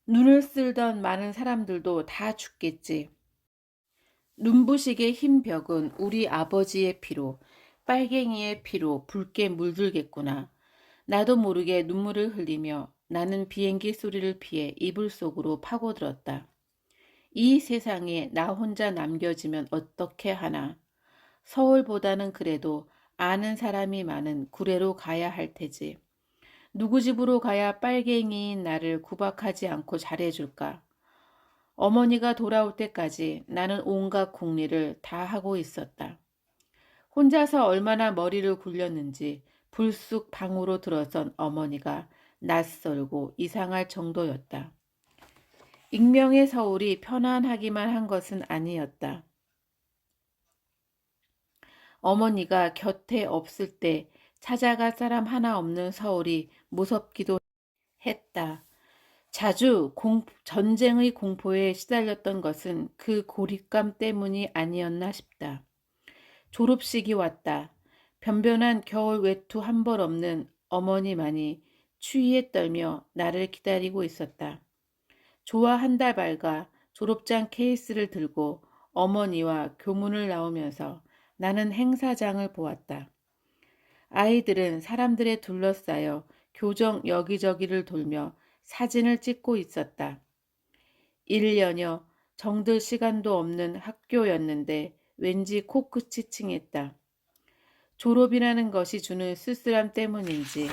눈을 쓸던 많은 사람들도 다 죽겠지. 눈부시게 흰 벽은 우리 아버지의 피로, 빨갱이의 피로 붉게 물들겠구나. 나도 모르게 눈물을 흘리며 나는 비행기 소리를 피해 이불 속으로 파고들었다. 이 세상에 나 혼자 남겨지면 어떻게 하나. 서울보다는 그래도 아는 사람이 많은 구례로 가야 할 테지. 누구 집으로 가야 빨갱이인 나를 구박하지 않고 잘해줄까? 어머니가 돌아올 때까지 나는 온갖 궁리를 다 하고 있었다. 혼자서 얼마나 머리를 굴렸는지 불쑥 방으로 들어선 어머니가 낯설고 이상할 정도였다. 익명의 서울이 편안하기만 한 것은 아니었다. 어머니가 곁에 없을 때 찾아갈 사람 하나 없는 서울이 무섭기도 했다. 자주 전쟁의 공포에 시달렸던 것은 그 고립감 때문이 아니었나 싶다. 졸업식이 왔다. 변변한 겨울 외투 한 벌 없는 어머니만이 추위에 떨며 나를 기다리고 있었다. 조화 한 달 밝아 졸업장 케이스를 들고 어머니와 교문을 나오면서 나는 행사장을 보았다. 아이들은 사람들에 둘러싸여 교정 여기저기를 돌며 사진을 찍고 있었다. 1년여 정들 시간도 없는 학교였는데 왠지 코끝이 칭했다. 졸업이라는 것이 주는 쓸쓸함 때문인지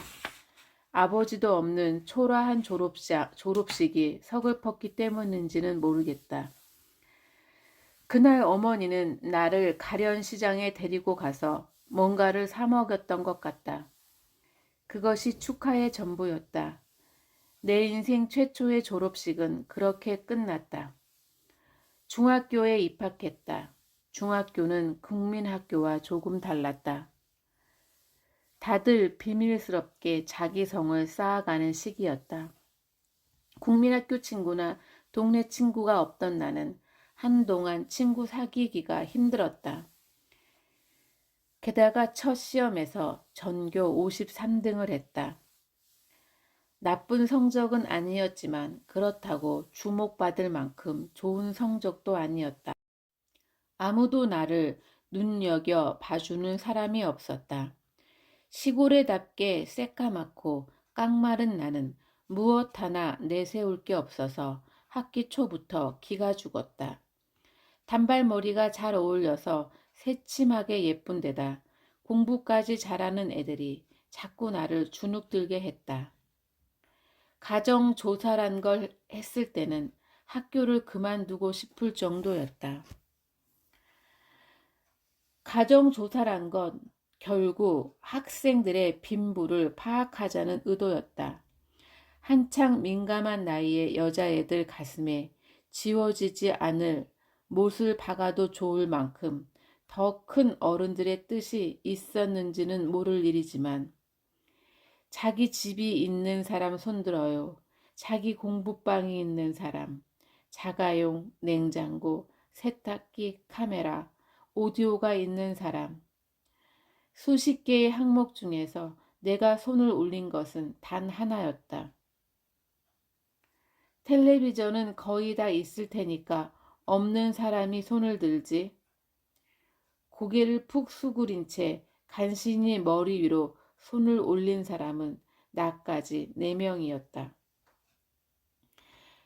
아버지도 없는 초라한 졸업식이 서글펐기 때문인지는 모르겠다. 그날 어머니는 나를 가련시장에 데리고 가서 뭔가를 사 먹였던 것 같다. 그것이 축하의 전부였다. 내 인생 최초의 졸업식은 그렇게 끝났다. 중학교에 입학했다. 중학교는 국민학교와 조금 달랐다. 다들 비밀스럽게 자기 성을 쌓아가는 시기였다. 국민학교 친구나 동네 친구가 없던 나는 한동안 친구 사귀기가 힘들었다. 게다가 첫 시험에서 전교 53등을 했다. 나쁜 성적은 아니었지만 그렇다고 주목받을 만큼 좋은 성적도 아니었다. 아무도 나를 눈여겨 봐주는 사람이 없었다. 시골에답게 새까맣고 깡마른 나는 무엇 하나 내세울 게 없어서 학기 초부터 기가 죽었다. 단발머리가 잘 어울려서 새침하게 예쁜 데다 공부까지 잘하는 애들이 자꾸 나를 주눅들게 했다. 가정조사란 걸 했을 때는 학교를 그만두고 싶을 정도였다. 가정조사란 건 결국 학생들의 빈부를 파악하자는 의도였다. 한창 민감한 나이의 여자애들 가슴에 지워지지 않을 못을 박아도 좋을 만큼 더 큰 어른들의 뜻이 있었는지는 모를 일이지만 자기 집이 있는 사람 손들어요. 자기 공부방이 있는 사람, 자가용 냉장고, 세탁기, 카메라, 오디오가 있는 사람, 수십 개의 항목 중에서 내가 손을 올린 것은 단 하나였다. 텔레비전은 거의 다 있을 테니까 없는 사람이 손을 들지. 고개를 푹 수그린 채 간신히 머리 위로 손을 올린 사람은 나까지 4명이었다.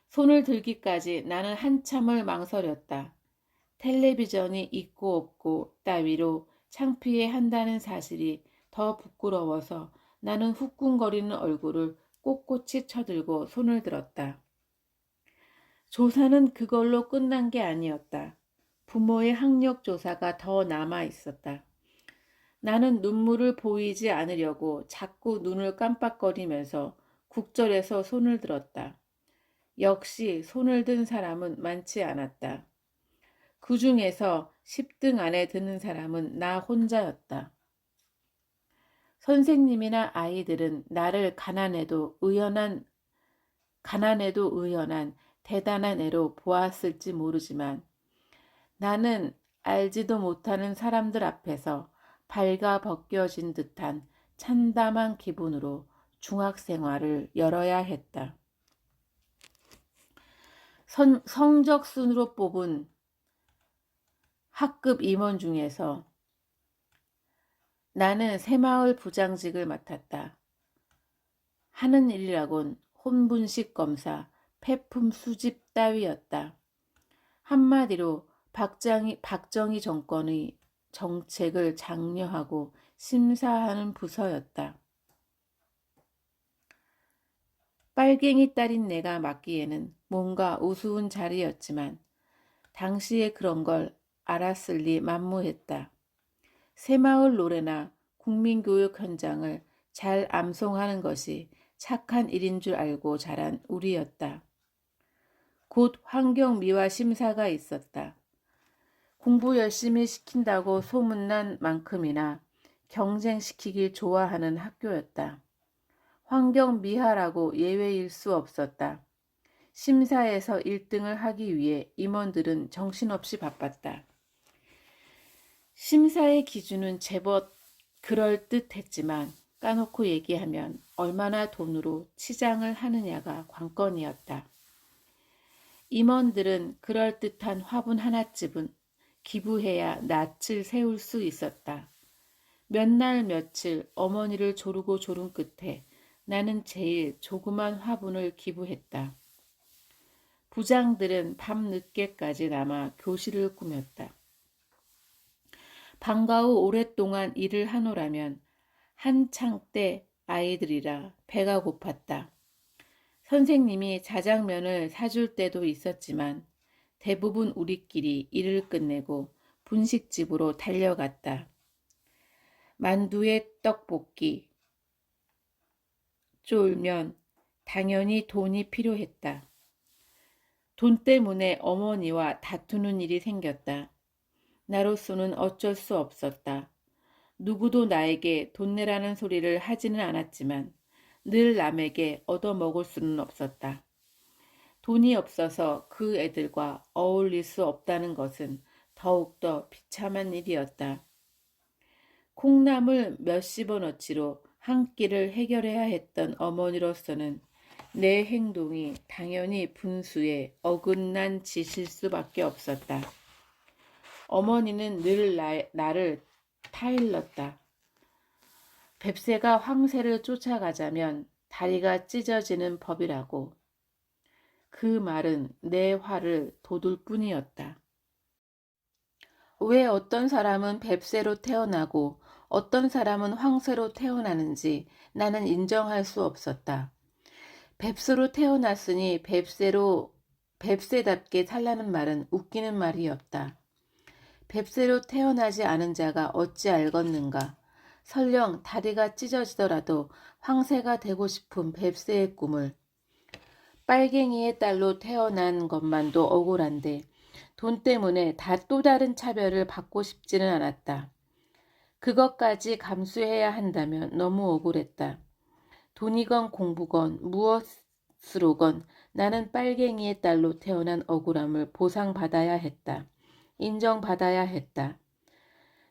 손을 들기까지 나는 한참을 망설였다. 텔레비전이 있고 없고 따위로 창피해한다는 사실이 더 부끄러워서 나는 후끈거리는 얼굴을 꼿꼿이 쳐들고 손을 들었다. 조사는 그걸로 끝난 게 아니었다. 부모의 학력 조사가 더 남아 있었다. 나는 눈물을 보이지 않으려고 자꾸 눈을 깜빡거리면서 국절에서 손을 들었다. 역시 손을 든 사람은 많지 않았다. 그 중에서 10등 안에 드는 사람은 나 혼자였다. 선생님이나 아이들은 나를 가난해도 의연한 대단한 애로 보았을지 모르지만 나는 알지도 못하는 사람들 앞에서 발가 벗겨진 듯한 참담한 기분으로 중학생활을 열어야 했다. 성적 순으로 뽑은 학급 임원 중에서 나는 새마을 부장직을 맡았다. 하는 일이라곤 혼분식 검사, 폐품 수집 따위였다. 한마디로 박정희 정권의 정책을 장려하고 심사하는 부서였다. 빨갱이 딸인 내가 맡기에는 뭔가 우스운 자리였지만 당시에 그런 걸 알았을 리 만무했다. 새마을 노래나 국민교육 현장을 잘 암송하는 것이 착한 일인 줄 알고 자란 우리였다. 곧 환경미화 심사가 있었다. 공부 열심히 시킨다고 소문난 만큼이나 경쟁시키길 좋아하는 학교였다. 환경미화라고 예외일 수 없었다. 심사에서 1등을 하기 위해 임원들은 정신없이 바빴다. 심사의 기준은 제법 그럴듯했지만 까놓고 얘기하면 얼마나 돈으로 치장을 하느냐가 관건이었다. 임원들은 그럴듯한 화분 하나쯤은 기부해야 낯을 세울 수 있었다. 몇 날 며칠 어머니를 조르고 조른 끝에 나는 제일 조그만 화분을 기부했다. 부장들은 밤늦게까지 남아 교실을 꾸몄다. 방과 후 오랫동안 일을 하노라면 한창 때 아이들이라 배가 고팠다. 선생님이 자장면을 사줄 때도 있었지만 대부분 우리끼리 일을 끝내고 분식집으로 달려갔다. 만두에 떡볶이, 쫄면, 당연히 돈이 필요했다. 돈 때문에 어머니와 다투는 일이 생겼다. 나로서는 어쩔 수 없었다. 누구도 나에게 돈 내라는 소리를 하지는 않았지만 늘 남에게 얻어먹을 수는 없었다. 돈이 없어서 그 애들과 어울릴 수 없다는 것은 더욱더 비참한 일이었다. 콩나물 몇십 원어치로 한 끼를 해결해야 했던 어머니로서는 내 행동이 당연히 분수에 어긋난 짓일 수밖에 없었다. 어머니는 늘 나를 타일렀다. 뱁새가 황새를 쫓아가자면 다리가 찢어지는 법이라고. 그 말은 내 화를 돋울 뿐이었다. 왜 어떤 사람은 뱁새로 태어나고 어떤 사람은 황새로 태어나는지 나는 인정할 수 없었다. 뱁새로 태어났으니 뱁새답게 살라는 말은 웃기는 말이었다. 뱁새로 태어나지 않은 자가 어찌 알겠는가. 설령 다리가 찢어지더라도 황새가 되고 싶은 뱁새의 꿈을. 빨갱이의 딸로 태어난 것만도 억울한데 돈 때문에 또 다른 차별을 받고 싶지는 않았다. 그것까지 감수해야 한다면 너무 억울했다. 돈이건 공부건 무엇으로건 나는 빨갱이의 딸로 태어난 억울함을 보상받아야 했다. 인정받아야 했다.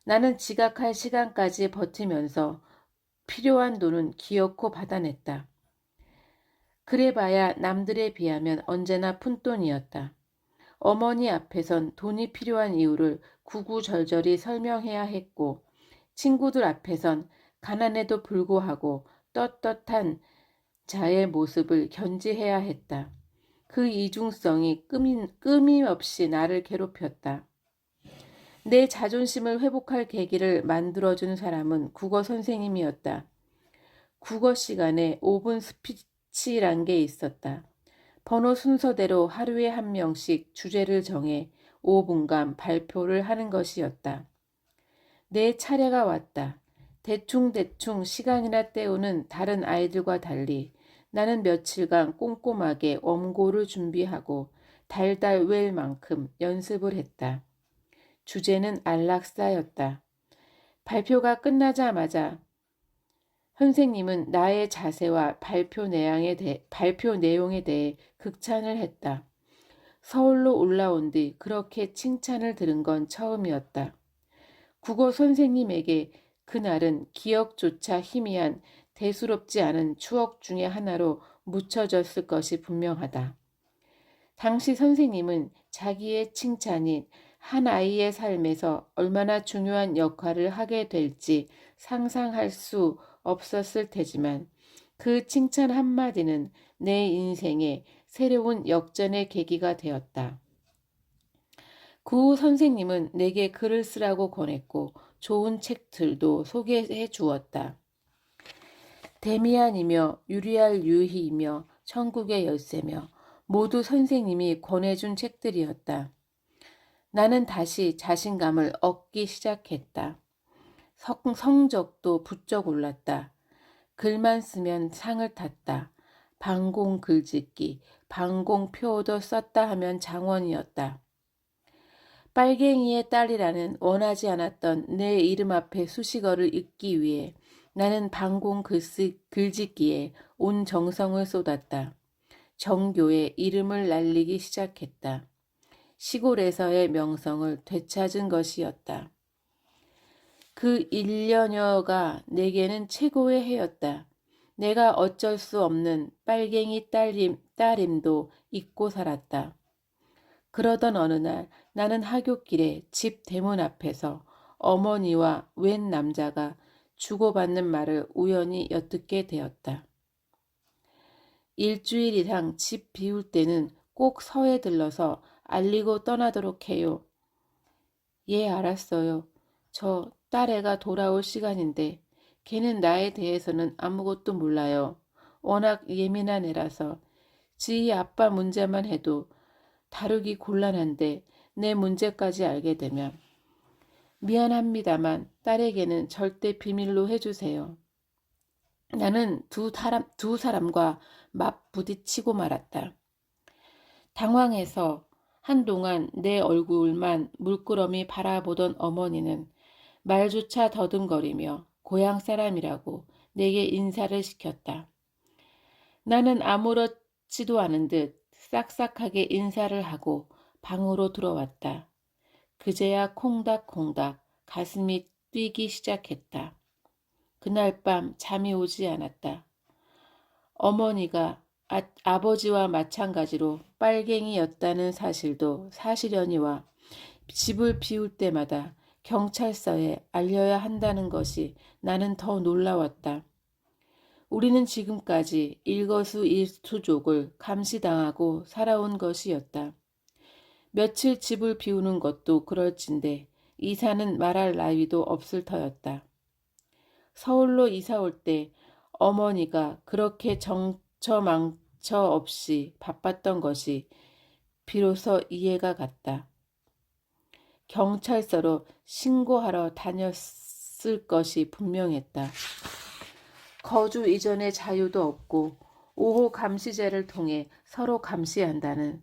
나는 지각할 시간까지 버티면서 필요한 돈은 기어코 받아냈다. 그래봐야 남들에 비하면 언제나 푼돈이었다. 어머니 앞에선 돈이 필요한 이유를 구구절절히 설명해야 했고 친구들 앞에선 가난에도 불구하고 떳떳한 자의 모습을 견지해야 했다. 그 이중성이 끊임없이 나를 괴롭혔다. 내 자존심을 회복할 계기를 만들어준 사람은 국어 선생님이었다. 국어 시간에 5분 스피치란 게 있었다. 번호 순서대로 하루에 한 명씩 주제를 정해 5분간 발표를 하는 것이었다. 내 차례가 왔다. 대충대충 시간이나 때우는 다른 아이들과 달리 나는 며칠간 꼼꼼하게 원고를 준비하고 달달 외울 만큼 연습을 했다. 주제는 안락사였다. 발표가 끝나자마자 선생님은 나의 자세와 발표 내용에 대해 극찬을 했다. 서울로 올라온 뒤 그렇게 칭찬을 들은 건 처음이었다. 국어 선생님에게 그날은 기억조차 희미한 대수롭지 않은 추억 중의 하나로 묻혀졌을 것이 분명하다. 당시 선생님은 자기의 칭찬이 한 아이의 삶에서 얼마나 중요한 역할을 하게 될지 상상할 수 없었을 테지만 그 칭찬 한마디는 내 인생의 새로운 역전의 계기가 되었다. 그 후 선생님은 내게 글을 쓰라고 권했고 좋은 책들도 소개해 주었다. 데미안이며 유리알 유희이며 천국의 열쇠며 모두 선생님이 권해준 책들이었다. 나는 다시 자신감을 얻기 시작했다. 성적도 부쩍 올랐다. 글만 쓰면 상을 탔다. 방공 글짓기, 방공 표도 썼다 하면 장원이었다. 빨갱이의 딸이라는 원하지 않았던 내 이름 앞에 수식어를 읽기 위해 나는 방공 글짓기에 온 정성을 쏟았다. 정교의 이름을 날리기 시작했다. 시골에서의 명성을 되찾은 것이었다. 그 1년여가 내게는 최고의 해였다. 내가 어쩔 수 없는 빨갱이 딸임도 잊고 살았다. 그러던 어느 날 나는 하굣길에 집 대문 앞에서 어머니와 웬 남자가 주고받는 말을 우연히 엿듣게 되었다. 일주일 이상 집 비울 때는 꼭 서에 들러서 알리고 떠나도록 해요. 예, 알았어요. 저 딸애가 돌아올 시간인데 걔는 나에 대해서는 아무것도 몰라요. 워낙 예민한 애라서 지희 아빠 문제만 해도 다루기 곤란한데 내 문제까지 알게 되면 미안합니다만 딸에게는 절대 비밀로 해주세요. 나는 두 사람과 맞부딪히고 말았다. 당황해서 한동안 내 얼굴만 물끄러미 바라보던 어머니는 말조차 더듬거리며 고향 사람이라고 내게 인사를 시켰다. 나는 아무렇지도 않은 듯 싹싹하게 인사를 하고 방으로 들어왔다. 그제야 콩닥콩닥 가슴이 뛰기 시작했다. 그날 밤 잠이 오지 않았다. 어머니가 아버지와 마찬가지로 빨갱이였다는 사실도 사실연이와 집을 비울 때마다 경찰서에 알려야 한다는 것이 나는 더 놀라웠다. 우리는 지금까지 일거수일투족을 감시당하고 살아온 것이었다. 며칠 집을 비우는 것도 그럴진데 이사는 말할 나위도 없을 터였다. 서울로 이사 올 때 어머니가 그렇게 정처망처 없이 바빴던 것이 비로소 이해가 갔다. 경찰서로 신고하러 다녔을 것이 분명했다. 거주 이전의 자유도 없고 5호 감시제를 통해 서로 감시한다는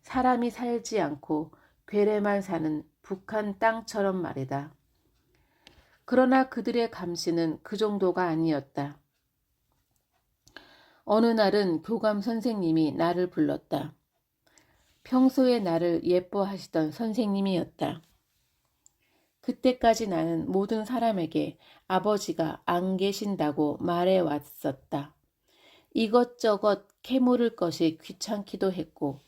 사람이 살지 않고 괴뢰만 사는 북한 땅처럼 말이다. 그러나 그들의 감시는 그 정도가 아니었다. 어느 날은 교감 선생님이 나를 불렀다. 평소에 나를 예뻐하시던 선생님이었다. 그때까지 나는 모든 사람에게 아버지가 안 계신다고 말해왔었다. 이것저것 캐물을 것이 귀찮기도 했고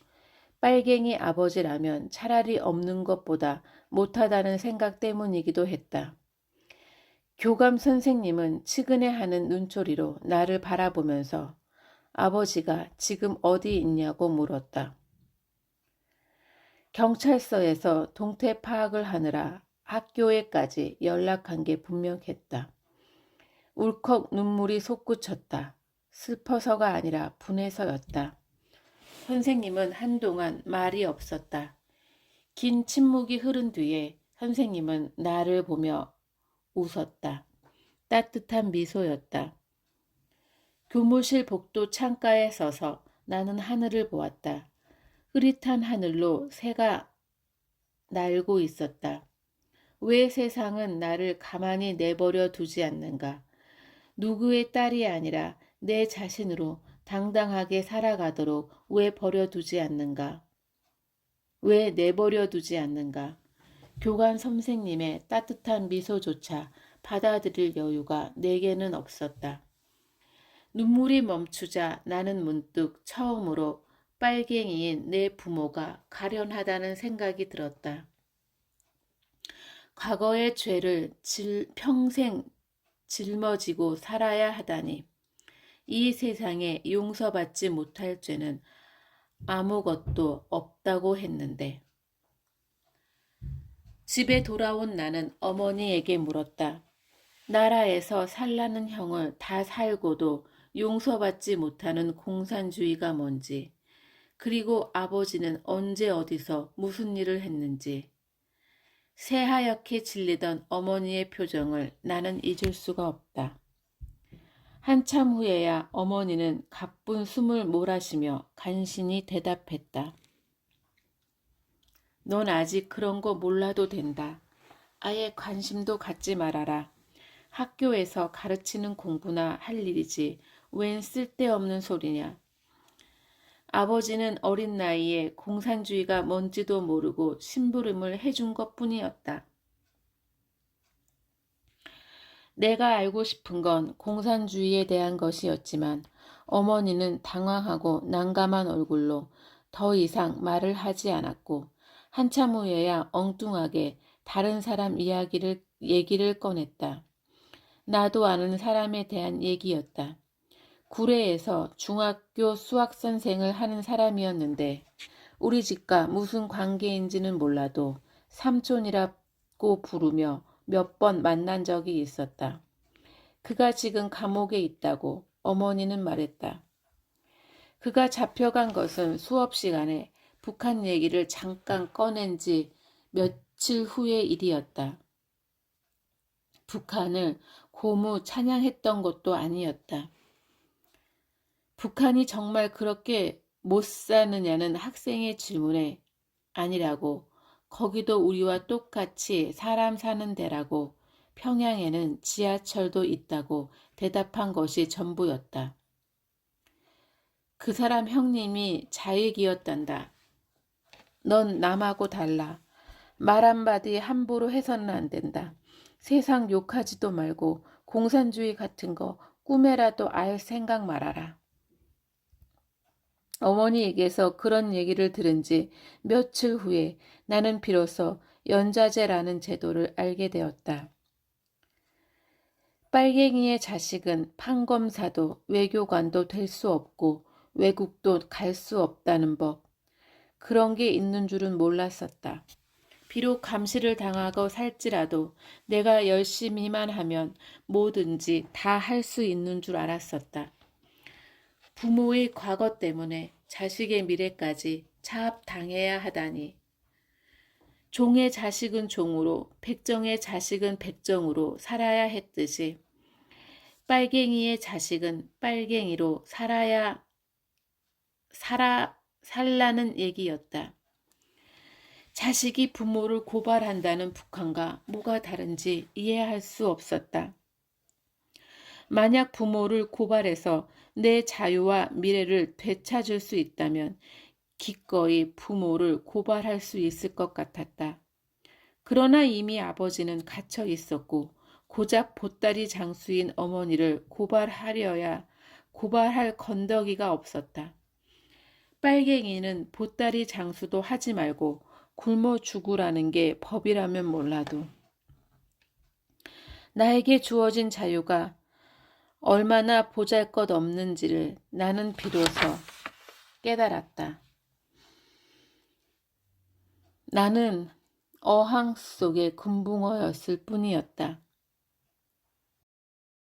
빨갱이 아버지라면 차라리 없는 것보다 못하다는 생각 때문이기도 했다. 교감 선생님은 측은해하는 눈초리로 나를 바라보면서 아버지가 지금 어디 있냐고 물었다. 경찰서에서 동태 파악을 하느라 학교에까지 연락한 게 분명했다. 울컥 눈물이 솟구쳤다. 슬퍼서가 아니라 분해서였다. 선생님은 한동안 말이 없었다. 긴 침묵이 흐른 뒤에 선생님은 나를 보며 웃었다. 따뜻한 미소였다. 교무실 복도 창가에 서서 나는 하늘을 보았다. 흐릿한 하늘로 새가 날고 있었다. 왜 세상은 나를 가만히 내버려 두지 않는가? 누구의 딸이 아니라 내 자신으로 당당하게 살아가도록 왜 버려두지 않는가? 왜 내버려 두지 않는가? 교관 선생님의 따뜻한 미소조차 받아들일 여유가 내게는 없었다. 눈물이 멈추자 나는 문득 처음으로 빨갱이인 내 부모가 가련하다는 생각이 들었다. 과거의 죄를 평생 짊어지고 살아야 하다니. 이 세상에 용서받지 못할 죄는 아무것도 없다고 했는데. 집에 돌아온 나는 어머니에게 물었다. 나라에서 살라는 형을 다 살고도 용서받지 못하는 공산주의가 뭔지, 그리고 아버지는 언제 어디서 무슨 일을 했는지. 새하얗게 질리던 어머니의 표정을 나는 잊을 수가 없다. 한참 후에야 어머니는 가쁜 숨을 몰아쉬며 간신히 대답했다. 넌 아직 그런 거 몰라도 된다. 아예 관심도 갖지 말아라. 학교에서 가르치는 공부나 할 일이지 웬 쓸데없는 소리냐. 아버지는 어린 나이에 공산주의가 뭔지도 모르고 심부름을 해준 것뿐이었다. 내가 알고 싶은 건 공산주의에 대한 것이었지만 어머니는 당황하고 난감한 얼굴로 더 이상 말을 하지 않았고 한참 후에야 엉뚱하게 다른 사람 얘기를 꺼냈다. 나도 아는 사람에 대한 얘기였다. 구례에서 중학교 수학선생을 하는 사람이었는데 우리 집과 무슨 관계인지는 몰라도 삼촌이라고 부르며 몇 번 만난 적이 있었다. 그가 지금 감옥에 있다고 어머니는 말했다. 그가 잡혀간 것은 수업 시간에 북한 얘기를 잠깐 꺼낸 지 며칠 후의 일이었다. 북한을 고무 찬양했던 것도 아니었다. 북한이 정말 그렇게 못 사느냐는 학생의 질문에 아니라고, 거기도 우리와 똑같이 사람 사는 데라고, 평양에는 지하철도 있다고 대답한 것이 전부였다. 그 사람 형님이 자익이었단다. 넌 남하고 달라. 말 한마디 함부로 해서는 안 된다. 세상 욕하지도 말고 공산주의 같은 거 꿈에라도 알 생각 말아라. 어머니에게서 그런 얘기를 들은 지 며칠 후에 나는 비로소 연좌제라는 제도를 알게 되었다. 빨갱이의 자식은 판검사도 외교관도 될 수 없고 외국도 갈 수 없다는 법. 그런 게 있는 줄은 몰랐었다. 비록 감시를 당하고 살지라도 내가 열심히만 하면 뭐든지 다 할 수 있는 줄 알았었다. 부모의 과거 때문에 자식의 미래까지 차압당해야 하다니. 종의 자식은 종으로, 백정의 자식은 백정으로 살아야 했듯이 빨갱이의 자식은 빨갱이로 살라는 얘기였다. 자식이 부모를 고발한다는 북한과 뭐가 다른지 이해할 수 없었다. 만약 부모를 고발해서 내 자유와 미래를 되찾을 수 있다면 기꺼이 부모를 고발할 수 있을 것 같았다. 그러나 이미 아버지는 갇혀 있었고 고작 보따리 장수인 어머니를 고발할 건더기가 없었다. 빨갱이는 보따리 장수도 하지 말고 굶어 죽으라는 게 법이라면 몰라도 나에게 주어진 자유가 얼마나 보잘것없는지를 나는 비로소 깨달았다. 나는 어항 속의 금붕어였을 뿐이었다.